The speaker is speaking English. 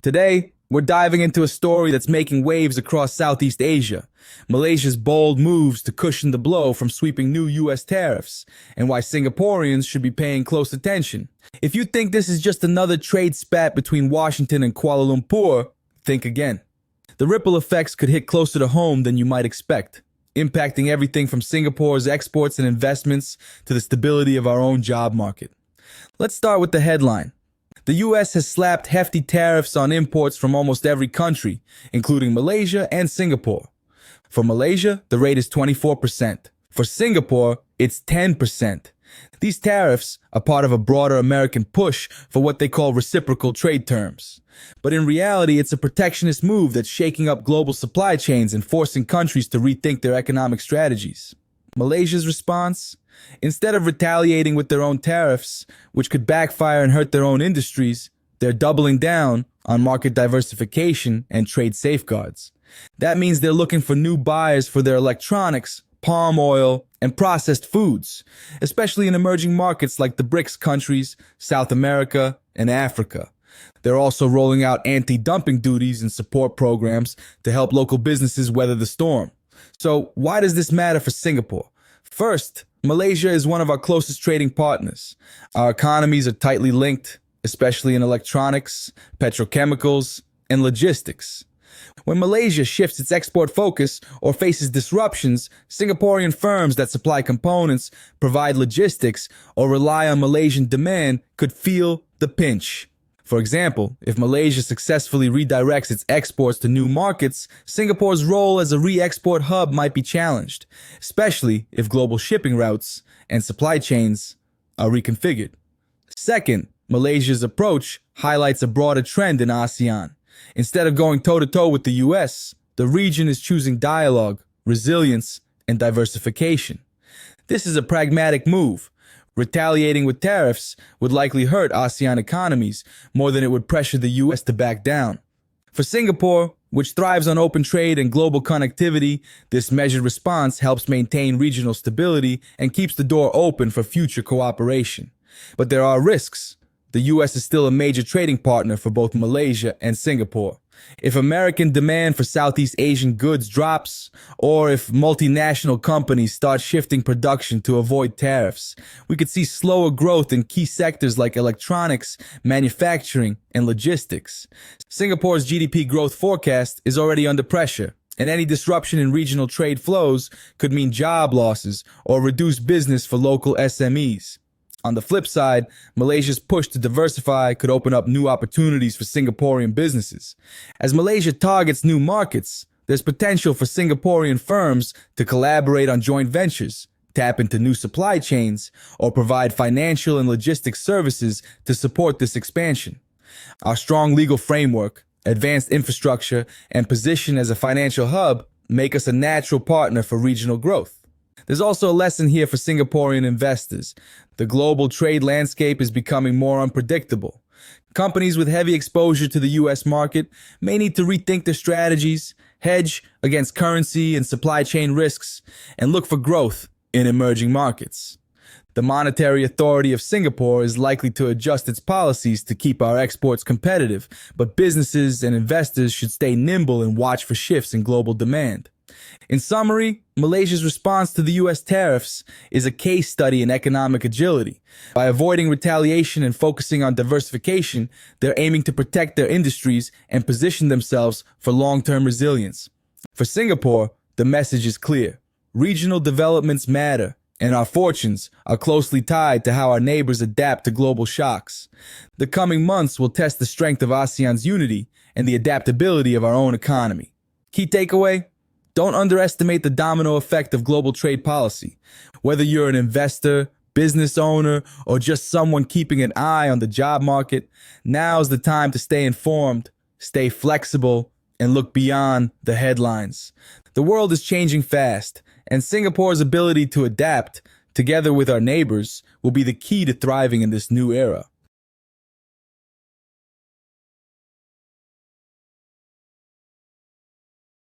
Today, we're diving into a story that's making waves across Southeast Asia, Malaysia's bold moves to cushion the blow from sweeping new US tariffs, and why Singaporeans should be paying close attention. If you think this is just another trade spat between Washington and Kuala Lumpur, think again. The ripple effects could hit closer to home than you might expect, impacting everything from Singapore's exports and investments to the stability of our own job market. Let's start with the headline. The US has slapped hefty tariffs on imports from almost every country, including Malaysia and Singapore. For Malaysia, the rate is 24%. For Singapore, it's 10%. These tariffs are part of a broader American push for what they call reciprocal trade terms. But in reality, it's a protectionist move that's shaking up global supply chains and forcing countries to rethink their economic strategies. Malaysia's response? Instead of retaliating with their own tariffs, which could backfire and hurt their own industries, they're doubling down on market diversification and trade safeguards. That means they're looking for new buyers for their electronics, palm oil, and processed foods, especially in emerging markets like the BRICS countries, South America, and Africa. They're also rolling out anti-dumping duties and support programs to help local businesses weather the storm. So why does this matter for Singapore? First, Malaysia is one of our closest trading partners. Our economies are tightly linked, especially in electronics, petrochemicals, and logistics. When Malaysia shifts its export focus or faces disruptions, Singaporean firms that supply components, provide logistics, or rely on Malaysian demand could feel the pinch. For example, if Malaysia successfully redirects its exports to new markets, Singapore's role as a re-export hub might be challenged, especially if global shipping routes and supply chains are reconfigured. Second, Malaysia's approach highlights a broader trend in ASEAN. Instead of going toe-to-toe with the US, the region is choosing dialogue, resilience, and diversification. This is a pragmatic move. Retaliating with tariffs would likely hurt ASEAN economies more than it would pressure the US to back down. For Singapore, which thrives on open trade and global connectivity, this measured response helps maintain regional stability and keeps the door open for future cooperation. But there are risks. The US is still a major trading partner for both Malaysia and Singapore. If American demand for Southeast Asian goods drops, or if multinational companies start shifting production to avoid tariffs, we could see slower growth in key sectors like electronics, manufacturing, and logistics. Singapore's GDP growth forecast is already under pressure, and any disruption in regional trade flows could mean job losses or reduced business for local SMEs. On the flip side, Malaysia's push to diversify could open up new opportunities for Singaporean businesses. As Malaysia targets new markets, there's potential for Singaporean firms to collaborate on joint ventures, tap into new supply chains, or provide financial and logistics services to support this expansion. Our strong legal framework, advanced infrastructure, and position as a financial hub make us a natural partner for regional growth. There's also a lesson here for Singaporean investors. The global trade landscape is becoming more unpredictable. Companies with heavy exposure to the US market may need to rethink their strategies, hedge against currency and supply chain risks, and look for growth in emerging markets. The Monetary Authority of Singapore is likely to adjust its policies to keep our exports competitive, but businesses and investors should stay nimble and watch for shifts in global demand. In summary, Malaysia's response to the US tariffs is a case study in economic agility. By avoiding retaliation and focusing on diversification, they're aiming to protect their industries and position themselves for long-term resilience. For Singapore, the message is clear. Regional developments matter, and our fortunes are closely tied to how our neighbors adapt to global shocks. The coming months will test the strength of ASEAN's unity and the adaptability of our own economy. Key takeaway? Don't underestimate the domino effect of global trade policy. Whether you're an investor, business owner, or just someone keeping an eye on the job market, now's the time to stay informed, stay flexible, and look beyond the headlines. The world is changing fast, and Singapore's ability to adapt, together with our neighbors, will be the key to thriving in this new era.